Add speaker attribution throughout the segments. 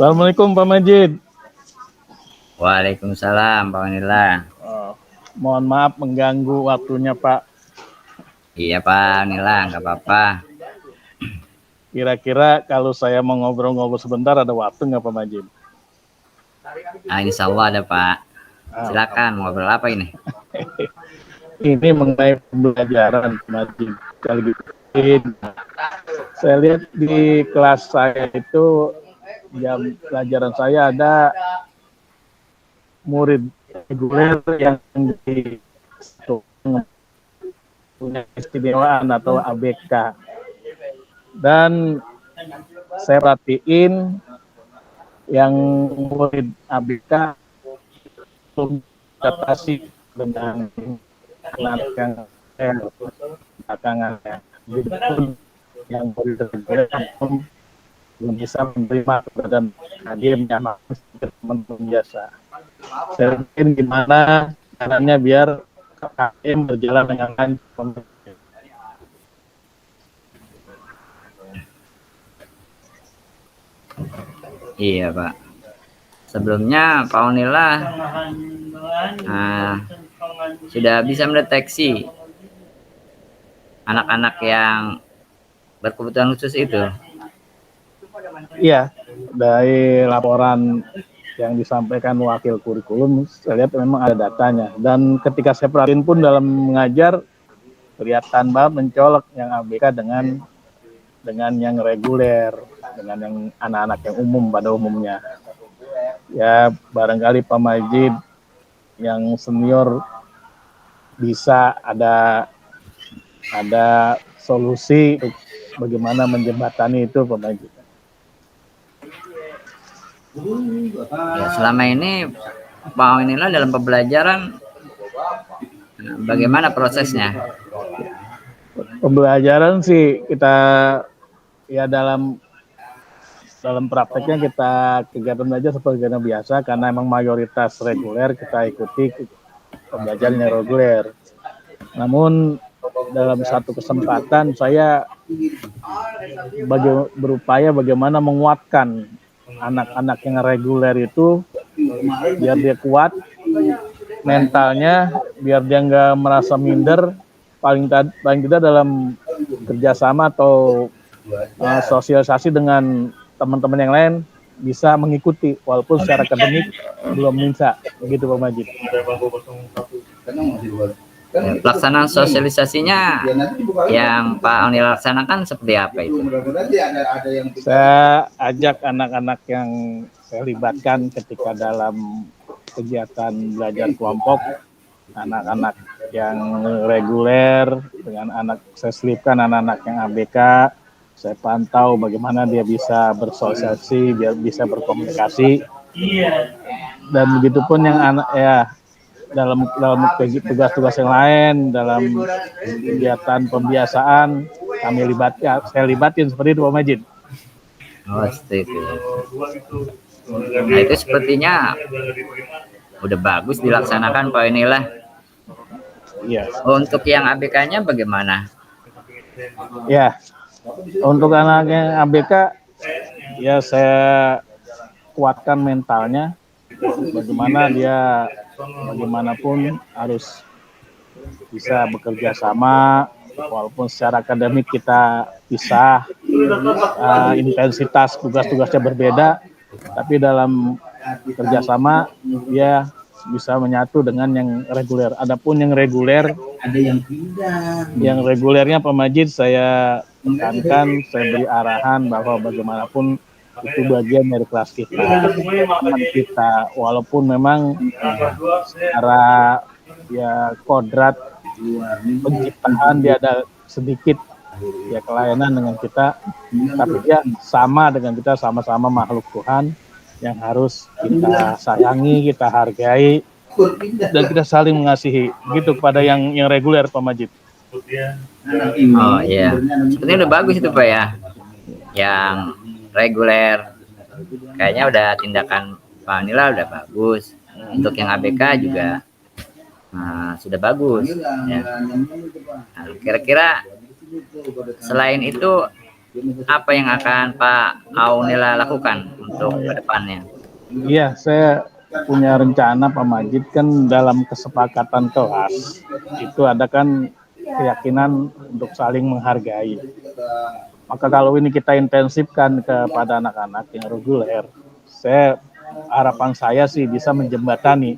Speaker 1: Assalamualaikum Pak Majid.
Speaker 2: Waalaikumsalam Pak Wanila.
Speaker 1: Mohon maaf mengganggu waktunya Pak.
Speaker 2: Iya Pak Wanila, nggak apa-apa.
Speaker 1: Kira-kira kalau saya mau ngobrol-ngobrol sebentar ada waktu nggak Pak Majid?
Speaker 2: Insya Allah ada Pak. Silakan, ngobrol apa ini?
Speaker 1: Ini mengenai pembelajaran Pak Majid. Kali ini saya lihat di kelas saya itu jam pelajaran saya ada murid reguler yang di punya keistimewaan atau ABK, dan saya perhatiin yang murid ABK belum adaptasi dengan anak yang belakangan ya. Yang murid reguler belum bisa menerima keberadaan hadirnya teman-teman biasa. Saya pikir gimana caranya biar KKM berjalan dengan lancar.
Speaker 2: Iya Pak. Sebelumnya Pak Wanila sudah bisa mendeteksi anak-anak yang berkebutuhan khusus itu.
Speaker 1: Iya, dari laporan yang disampaikan wakil kurikulum, saya lihat memang ada datanya. Dan ketika saya perhatiin pun dalam mengajar, kelihatan banget mencolok yang ABK dengan yang reguler, dengan yang anak-anak yang umum pada umumnya. Ya, barangkali Pak Majid yang senior bisa ada solusi bagaimana menjembatani itu Pak Majid.
Speaker 2: Ya, selama ini Pak Wanila dalam pembelajaran bagaimana prosesnya?
Speaker 1: Pembelajaran sih kita ya dalam prakteknya kita kegiatan belajar seperti kegiatan biasa, karena emang mayoritas reguler kita ikuti pembelajaran yang reguler. Namun dalam satu kesempatan saya berupaya bagaimana menguatkan anak-anak yang reguler itu biar dia kuat mentalnya, biar dia nggak merasa minder, paling tidak dalam kerjasama atau sosialisasi dengan teman-teman yang lain bisa mengikuti walaupun secara akademik belum bisa, begitu Pak Majid.
Speaker 2: Ya, pelaksanaan sosialisasinya yang Pak Wanila laksanakan seperti apa itu?
Speaker 1: Saya ajak anak-anak yang saya libatkan ketika dalam kegiatan belajar kelompok, anak-anak yang reguler dengan saya selipkan anak-anak yang ABK, saya pantau bagaimana dia bisa bersosialisasi, biar bisa berkomunikasi. Dan begitupun yang anak ya dalam tugas-tugas yang lain, dalam kegiatan pembiasaan saya libatin seperti itu Pak Majid.
Speaker 2: Oh, seperti itu. Nah, itu sepertinya udah bagus dilaksanakan Pak Wanila.
Speaker 1: Iya.
Speaker 2: Untuk yang ABK-nya bagaimana?
Speaker 1: Ya, untuk anak yang ABK ya saya kuatkan mentalnya, bagaimana dia bagaimanapun harus bisa bekerja sama, walaupun secara akademik kita pisah, intensitas tugas-tugasnya berbeda, tapi dalam kerjasama dia bisa menyatu dengan yang reguler. Adapun yang reguler, yang regulernya Pak Majid saya tekankan, saya beri arahan bahwa bagaimanapun itu bagian dari kelas kita, teman kita, walaupun memang secara ya kodrat penciptaan dia ada sedikit ya kelainan dengan kita, tapi dia sama dengan kita, sama-sama makhluk Tuhan yang harus kita sayangi, kita hargai, dan kita saling mengasihi, gitu kepada yang reguler Pak Majid.
Speaker 2: Oh iya, sepertinya udah bagus itu Pak ya, yang reguler. Kayaknya udah tindakan Pak Wanila udah bagus. Untuk yang ABK juga sudah bagus. Ya. Nah, kira-kira selain itu apa yang akan Pak Aunila lakukan untuk kedepannya?
Speaker 1: Iya, saya punya rencana Pak Majid, kan dalam kesepakatan kelas itu ada kan keyakinan untuk saling menghargai. Maka kalau ini kita intensifkan kepada anak-anak yang reguler, harapan saya sih bisa menjembatani,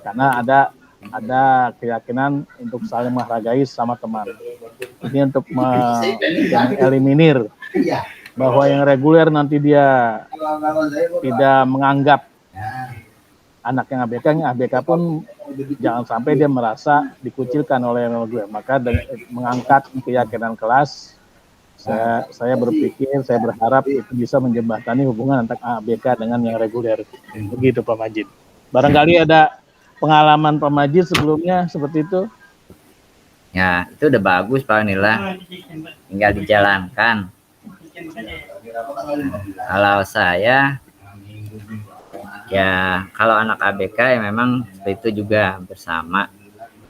Speaker 1: karena ada keyakinan untuk saling menghargai sama teman. Ini untuk mengeliminir bahwa yang reguler nanti dia tidak menganggap anak yang ABK pun jangan sampai dia merasa dikucilkan oleh yang reguler. Maka mengangkat keyakinan kelas, saya berpikir, saya berharap itu bisa menjembatani hubungan antara ABK dengan yang reguler. Begitu Pak Majid. Barangkali ada pengalaman Pak Majid sebelumnya seperti itu?
Speaker 2: Ya, itu udah bagus Pak Aunila, tinggal dijalankan. Kalau saya, ya kalau anak ABK ya memang seperti itu juga bersama.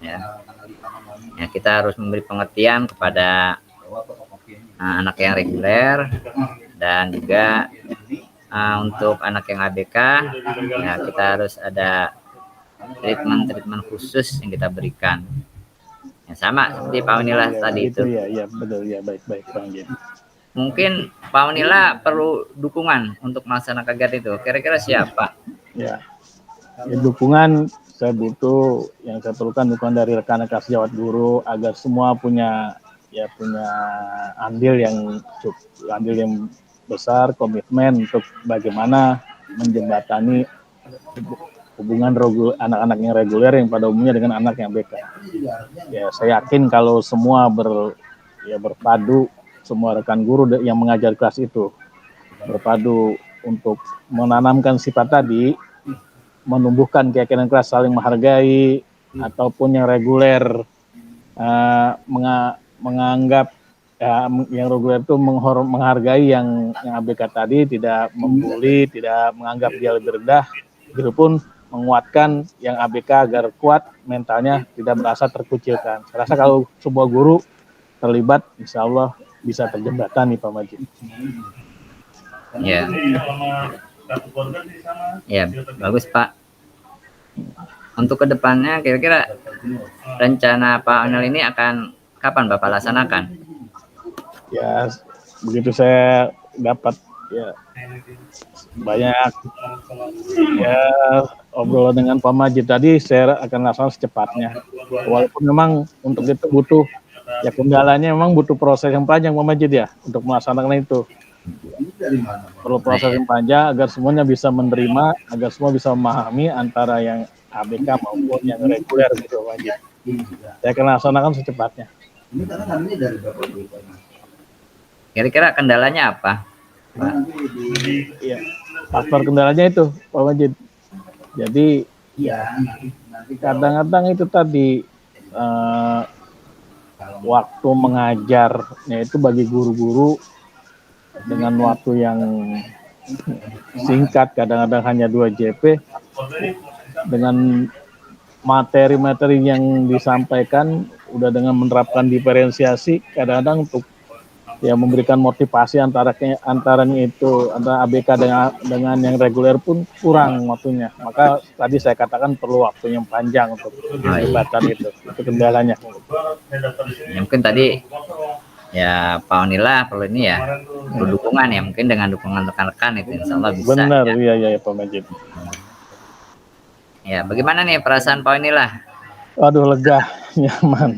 Speaker 2: Ya kita harus memberi pengertian kepada anak yang reguler, dan juga untuk anak yang ABK ya kita harus ada treatment khusus yang kita berikan. Ya sama seperti Pak Aunila tadi itu.
Speaker 1: Ya, betul ya, baik Pak Majid.
Speaker 2: Mungkin Pak Aunila perlu dukungan untuk melaksanakan kegiatan itu. Kira-kira siapa?
Speaker 1: Ya, dukungan saya butuh, yang saya perlukan dukungan dari rekan-rekan sejawat guru agar semua punya andil yang besar, komitmen untuk bagaimana menjembatani hubungan anak-anak yang reguler yang pada umumnya dengan anak yang ABK. Ya, saya yakin kalau semua berpadu, semua rekan guru yang mengajar kelas itu berpadu untuk menanamkan sifat tadi, menumbuhkan keyakinan kelas saling menghargai, ataupun yang reguler menganggap yang reguler itu menghargai yang ABK tadi, tidak membuli, tidak menganggap dia lebih rendah, gitu pun menguatkan yang ABK agar kuat mentalnya, tidak merasa terkucilkan. Saya rasa kalau semua guru terlibat, insya Allah bisa terjembatani Pak Majid.
Speaker 2: Ya. Ya, bagus Pak. Untuk kedepannya kira-kira rencana Pak Aunila ini akan kapan Bapak laksanakan?
Speaker 1: Ya, begitu saya dapat banyak obrolan dengan Pak Majid tadi, saya akan laksanakan secepatnya. Walaupun memang untuk itu butuh kendalanya, memang butuh proses yang panjang Pak Majid ya untuk melaksanakan itu. Perlu proses yang panjang agar semuanya bisa menerima, agar semua bisa memahami antara yang ABK maupun yang reguler gitu Pak Majid. Saya akan laksanakan secepatnya.
Speaker 2: Kira-kira kendalanya apa, Pak?
Speaker 1: Iya, faktor kendalanya itu Pak Majid. Jadi kadang-kadang itu tadi waktu mengajarnya itu bagi guru-guru dengan waktu yang singkat, kadang-kadang hanya 2 JP, dengan materi-materi yang disampaikan udah dengan menerapkan diferensiasi, kadang-kadang untuk memberikan motivasi antara ABK dengan yang reguler pun kurang waktunya. Maka tadi saya katakan perlu waktu yang panjang untuk perdebatan itu kendalanya.
Speaker 2: Ya, mungkin tadi ya Pak Aunila perlu ini ya, perlu dukungan ya, mungkin dengan dukungan rekan-rekan itu insya Allah bisa.
Speaker 1: Benar, ya Pak Majid.
Speaker 2: Ya, bagaimana nih perasaan Pak Aunila?
Speaker 1: Aduh, lega, nyaman.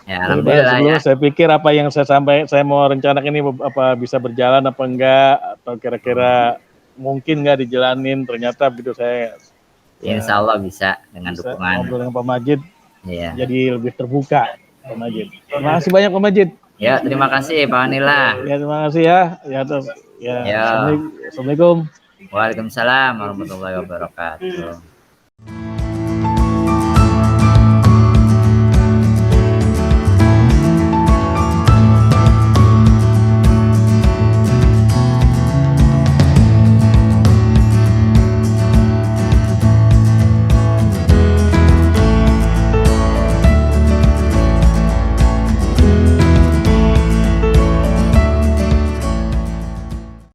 Speaker 2: Ya, alhamdulillah ya.
Speaker 1: Saya pikir apa yang saya mau rencanakan ini apa bisa berjalan apa enggak, atau kira-kira mungkin nggak dijalanin, ternyata begitu saya
Speaker 2: insya Allah bisa dengan dukungan
Speaker 1: ngobrol dengan Pak Majid, jadi lebih terbuka Pak Majid. Terima kasih banyak Pak Majid.
Speaker 2: Ya, terima kasih Pak Aunila.
Speaker 1: Ya, terima kasih ya. Assalamualaikum.
Speaker 2: Waalaikumsalam warahmatullahi wabarakatuh.